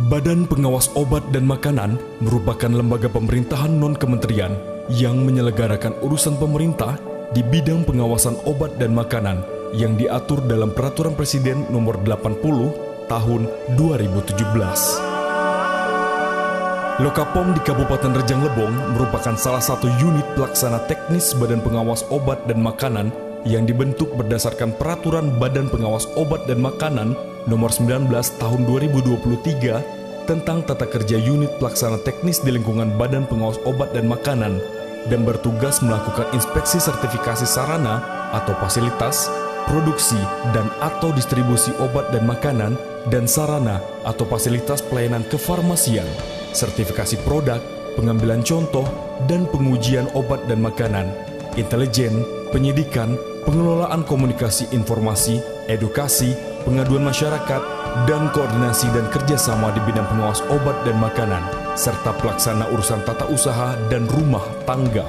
Badan Pengawas Obat dan Makanan merupakan lembaga pemerintahan non-kementerian yang menyelenggarakan urusan pemerintah di bidang pengawasan obat dan makanan yang diatur dalam Peraturan Presiden Nomor 80 Tahun 2017. Lokapom di Kabupaten Rejang Lebong merupakan salah satu unit pelaksana teknis Badan Pengawas Obat dan Makanan yang dibentuk berdasarkan Peraturan Badan Pengawas Obat dan Makanan Nomor 19 Tahun 2023 tentang tata kerja unit pelaksana teknis di lingkungan Badan Pengawas Obat dan Makanan dan bertugas melakukan inspeksi sertifikasi sarana atau fasilitas, produksi dan atau distribusi obat dan makanan dan sarana atau fasilitas pelayanan kefarmasian, sertifikasi produk, pengambilan contoh dan pengujian obat dan makanan, intelijen, penyidikan, pengelolaan komunikasi informasi, edukasi, pengaduan masyarakat, dan koordinasi dan kerjasama di bidang pengawas obat dan makanan, serta pelaksana urusan tata usaha dan rumah tangga.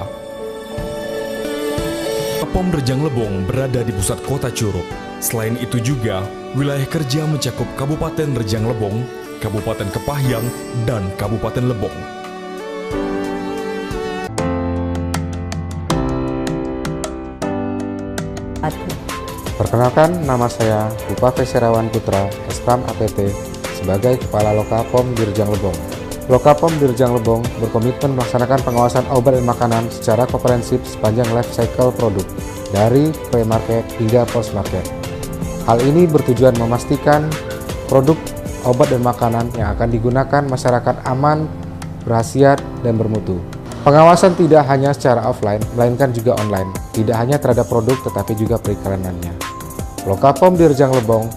Lokapom Rejang Lebong berada di pusat kota Curug. Selain itu juga, wilayah kerja mencakup Kabupaten Rejang Lebong, Kabupaten Kepahyang, dan Kabupaten Lebong. Perkenalkan, nama saya Bupati Serawan Putra, Estam APT, sebagai Kepala Lokapom di Rejang Lebong. Lokapom di Rejang Lebong berkomitmen melaksanakan pengawasan obat dan makanan secara komprehensif sepanjang life cycle produk, dari pre-market hingga post-market. Hal ini bertujuan memastikan produk obat dan makanan yang akan digunakan masyarakat aman, berkhasiat, dan bermutu. Pengawasan tidak hanya secara offline, melainkan juga online. Tidak hanya terhadap produk, tetapi juga periklanannya. Lokapom di Rejang Lebong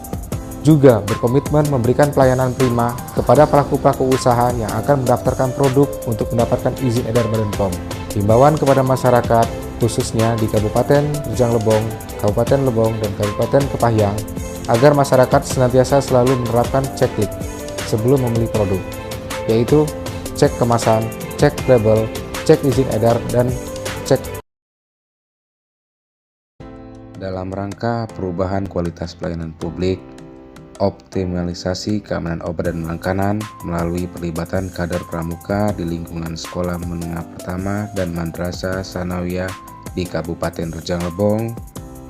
juga berkomitmen memberikan pelayanan prima kepada pelaku-pelaku usaha yang akan mendaftarkan produk untuk mendapatkan izin edar Badan POM. Himbauan kepada masyarakat, khususnya di Kabupaten Rejang Lebong, Kabupaten Lebong, dan Kabupaten Kepahyang, agar masyarakat senantiasa selalu menerapkan checklist sebelum membeli produk, yaitu cek kemasan, cek label, cek izin edar, dan cek. Dalam rangka perubahan kualitas pelayanan publik, optimalisasi keamanan obat dan makanan melalui perlibatan kader pramuka di lingkungan sekolah menengah pertama dan madrasah sanawiyah di Kabupaten Rejang Lebong,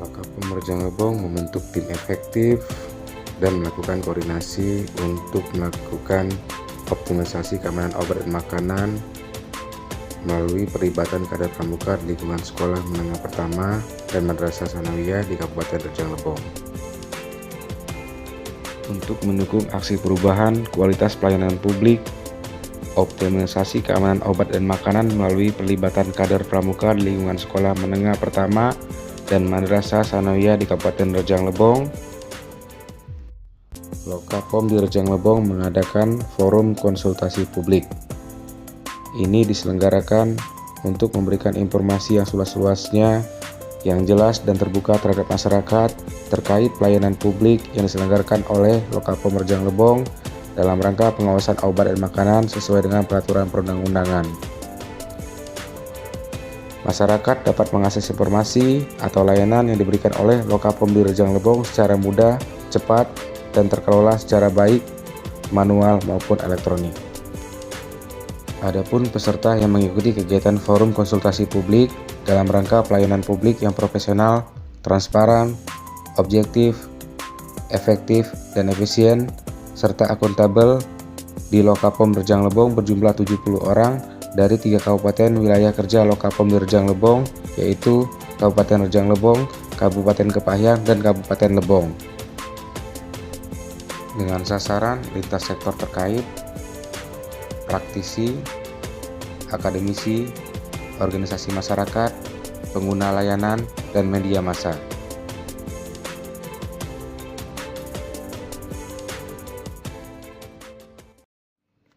Lokapom Rejang Lebong membentuk tim efektif dan melakukan koordinasi untuk melakukan optimalisasi keamanan obat dan makanan melalui perlibatan kader pramuka di lingkungan sekolah menengah pertama dan madrasah sanawiyah di Kabupaten Rejang Lebong. Untuk mendukung aksi perubahan kualitas pelayanan publik, optimalisasi keamanan obat dan makanan melalui perlibatan kader pramuka di lingkungan sekolah menengah pertama dan madrasah sanawiyah di Kabupaten Rejang Lebong, Lokapom di Rejang Lebong mengadakan forum konsultasi publik. Ini diselenggarakan untuk memberikan informasi yang seluas-luasnya, yang jelas dan terbuka terhadap masyarakat terkait pelayanan publik yang diselenggarakan oleh Lokapom Rejang Lebong dalam rangka pengawasan obat dan makanan sesuai dengan peraturan perundang-undangan. Masyarakat dapat mengakses informasi atau layanan yang diberikan oleh Lokapom di Rejang Lebong secara mudah, cepat, dan terkelola secara baik, manual maupun elektronik. Adapun peserta yang mengikuti kegiatan forum konsultasi publik dalam rangka pelayanan publik yang profesional, transparan, objektif, efektif, dan efisien, serta akuntabel di Lokapom Rejang Lebong berjumlah 70 orang dari 3 kabupaten wilayah kerja Lokapom di Rejang Lebong, yaitu Kabupaten Rejang Lebong, Kabupaten Kepahyang, dan Kabupaten Lebong. Dengan sasaran lintas sektor terkait, praktisi, akademisi, organisasi masyarakat, pengguna layanan, dan media massa.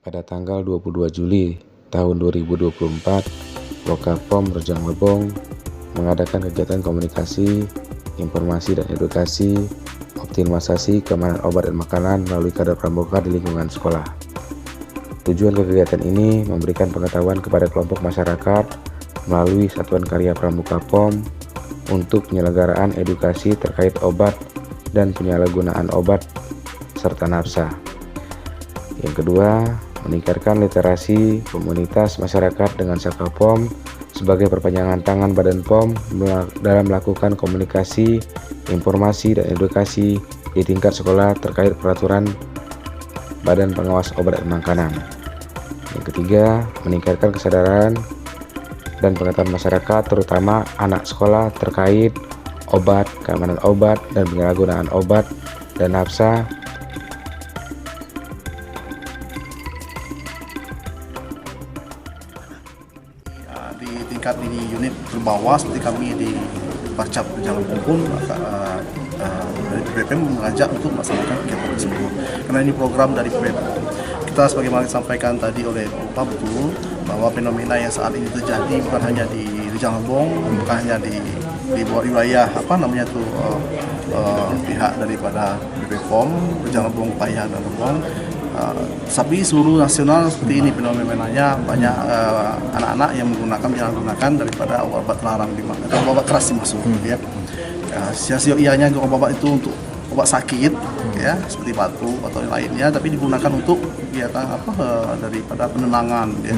Pada tanggal 22 Juli tahun 2024, Lokapom Rejang Lebong mengadakan kegiatan komunikasi, informasi, dan edukasi optimalisasi keamanan obat dan makanan melalui kader pramuka di lingkungan sekolah. Tujuan kegiatan ini memberikan pengetahuan kepada kelompok masyarakat melalui Satuan Karya Pramuka POM untuk penyelenggaraan edukasi terkait obat dan penyalahgunaan obat serta nafsa. Yang kedua, meningkatkan literasi komunitas masyarakat dengan Sakapom sebagai perpanjangan tangan Badan POM dalam melakukan komunikasi, informasi, dan edukasi di tingkat sekolah terkait peraturan Badan Pengawas Obat dan Makanan. Yang ketiga, meningkatkan kesadaran dan pengetahuan masyarakat terutama anak sekolah terkait obat, keamanan obat, dan penyalahgunaan obat dan nafsa. Di tingkat ini unit terbawah seperti kami di Parcap Rejang Lebong pun dari BPPM mengajak untuk melaksanakan kegiatan tersebut karena ini program dari BPPM. Kita sebagaimana disampaikan tadi oleh Bapak betul bahwa fenomena yang saat ini terjadi bukan hanya di Rejang Lebong, bukan hanya di wilayah pihak daripada BPPOM Rejang Lebong, Paihan dan Lebong, tapi seluruh nasional seperti ini fenomenanya. Banyak anak-anak yang menyalahgunakan daripada obat terlarang atau obat keras dimasuk, ya. Sia-sianya obat itu untuk obat sakit, ya, seperti batuk atau yang lainnya, tapi digunakan untuk kegiatan daripada penenangan, ya,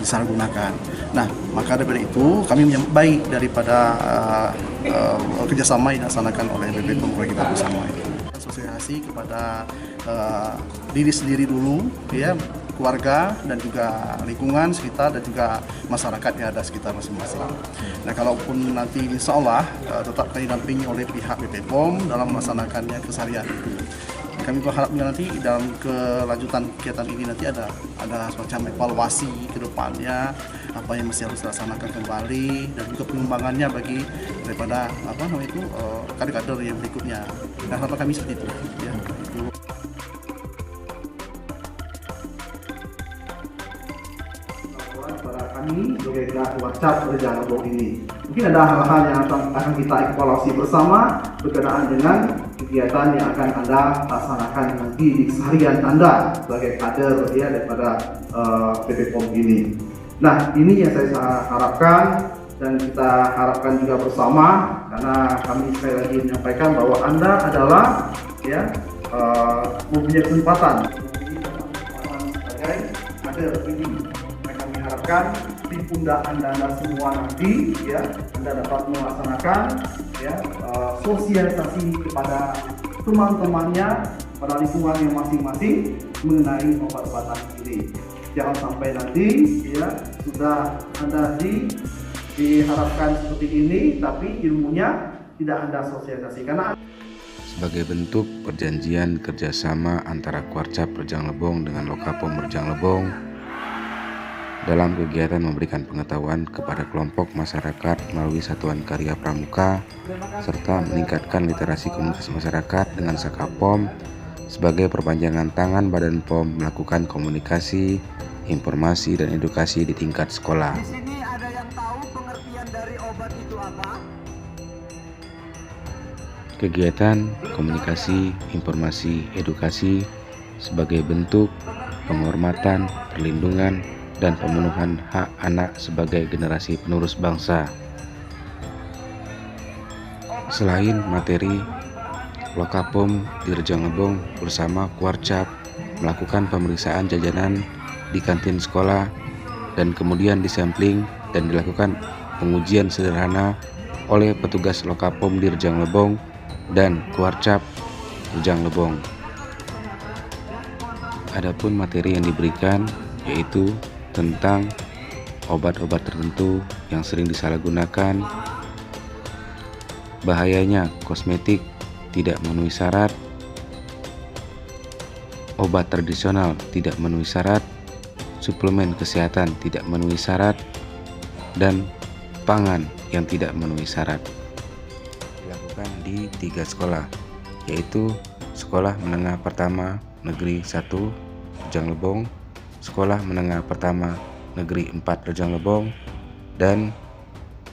disalahgunakan. Nah, maka daripada itu kami menyambut baik daripada kerjasama yang dilaksanakan oleh BPPOM kita bersama. Asosiasi kepada diri sendiri dulu, ya, keluarga dan juga lingkungan sekitar dan juga masyarakat yang ada sekitar masing-masing. Nah, kalaupun nanti insya Allah tetap kami dampingi oleh pihak BPPOM dalam melaksanakannya keseharian. Kami berharapnya nanti dalam kelanjutan kegiatan ini nanti ada semacam evaluasi ke depannya, apa yang masih harus dilaksanakan kembali dan juga pengembangannya bagi daripada kader-kader yang berikutnya. Dan harapan kami seperti itu, ya. Kami sebagai Parcap Rejang Lebong ini mungkin ada hal-hal yang akan kita evaluasi bersama berkenaan dengan kegiatan yang akan Anda laksanakan nanti di keseharian Anda sebagai kader, ya, daripada BPPOM ini. Nah, ini yang saya harapkan dan kita harapkan juga bersama, karena kami sekali lagi menyampaikan bahwa Anda adalah, ya, mempunyai kesempatan sebagai kader ini. Kami harapkan di pundak Anda semua nanti, ya, Anda dapat melaksanakan, ya, sosialisasi kepada teman-temannya pada lingkungan yang masing-masing mengenai obat-obatan ini. Jangan sampai nanti, ya, sudah Anda diharapkan seperti ini, tapi ilmunya tidak Anda sosialisasikan. Sebagai bentuk perjanjian kerjasama antara Kuarcap Rejang Lebong dengan Lokapom Rejang Lebong dalam kegiatan memberikan pengetahuan kepada kelompok masyarakat melalui satuan karya pramuka serta meningkatkan literasi komunitas masyarakat dengan Sakapom sebagai perpanjangan tangan Badan POM melakukan komunikasi, informasi, dan edukasi di tingkat sekolah. Di sini ada yang tahu pengertian dari obat itu apa? Kegiatan komunikasi, informasi, edukasi sebagai bentuk penghormatan, perlindungan, dan pemenuhan hak anak sebagai generasi penerus bangsa. Selain materi, Lokapom di Rejang Lebong bersama Kuarcap melakukan pemeriksaan jajanan di kantin sekolah dan kemudian disampling dan dilakukan pengujian sederhana oleh petugas Lokapom di Rejang Lebong dan Kuarcap Rejang Lebong. Adapun materi yang diberikan yaitu tentang obat-obat tertentu yang sering disalahgunakan, bahayanya kosmetik tidak memenuhi syarat, obat tradisional tidak memenuhi syarat, suplemen kesehatan tidak memenuhi syarat, dan pangan yang tidak memenuhi syarat. Dilakukan di 3 sekolah, yaitu Sekolah Menengah Pertama Negeri 1 Rejang Lebong, Sekolah Menengah Pertama Negeri 4 Rejang Lebong, dan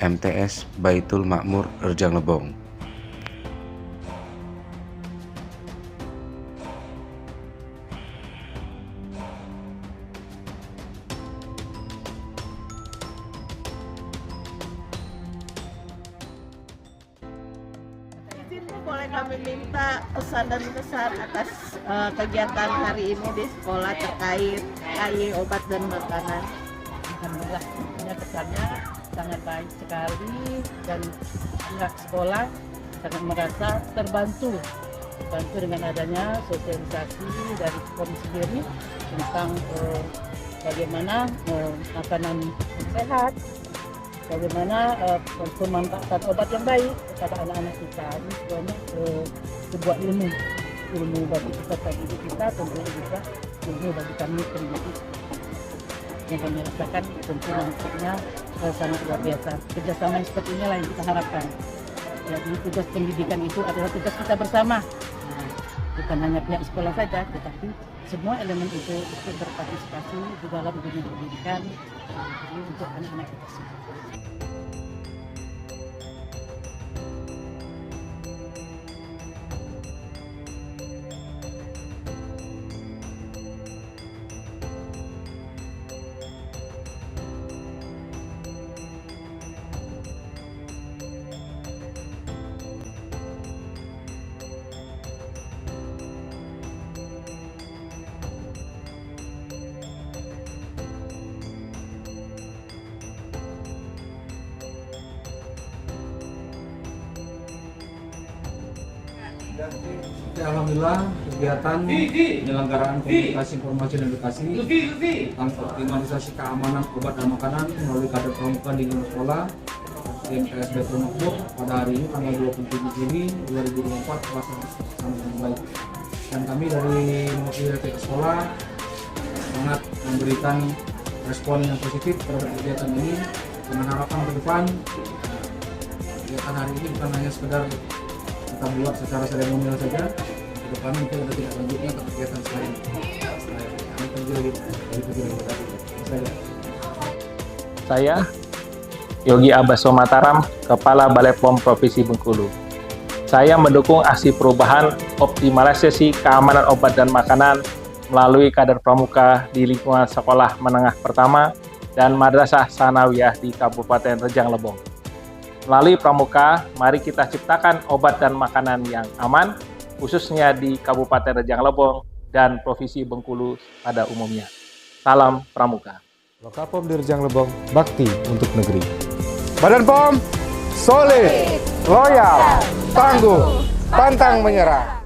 MTS Baitul Makmur Rejang Lebong. boleh kami minta pesan dan kesan atas kegiatan hari ini di sekolah terkait KY obat dan makanan? Alhamdulillah, kesannya sangat baik sekali dan pihak sekolah sangat merasa terbantu dengan adanya sosialisasi dari sekolah sendiri tentang bagaimana makanan sehat, bagaimana pemanfaatan obat yang baik kepada anak-anak kita. Ini sebenarnya sebuah ilmu bagi peserta didik kita, tentunya juga ilmu bagi kami pendidik yang kami rasakan tentu manfaatnya sangat luar biasa. Kerjasama yang seperti inilah yang kita harapkan. Jadi tugas pendidikan itu adalah tugas kita bersama. Bukan hanya pihak sekolah saja, tetapi semua elemen itu ikut berpartisipasi di dalam dunia pendidikan untuk anak-anak kita semua. Alhamdulillah, kegiatan penyelenggaraan komunikasi informasi dan edukasi tentang optimalisasi keamanan obat dan makanan melalui kader pramuka di lingkungan sekolah MTSB Promokbuk pada hari ini tanggal 27 Juni 2024 telah sangat baik. Dan kami dari mewakili pihak sekolah sangat memberikan respon yang positif terhadap kegiatan ini dengan harapan ke depan kegiatan hari ini bukan hanya sekedar kita buat secara seremonial saja, ke depan mungkin ada tidak lanjutnya ke kegiatan selain. Saya Yogi Abaso Mataram, Kepala Balai POM Provinsi Bengkulu. Saya mendukung aksi perubahan optimalisasi keamanan obat dan makanan melalui kader pramuka di lingkungan sekolah menengah pertama dan Madrasah Sanawiyah di Kabupaten Rejang Lebong. Melalui pramuka, mari kita ciptakan obat dan makanan yang aman, khususnya di Kabupaten Rejang Lebong dan Provinsi Bengkulu pada umumnya. Salam Pramuka. Lokapom di Rejang Lebong, bakti untuk negeri. Badan POM, solid, loyal, tangguh, pantang menyerah.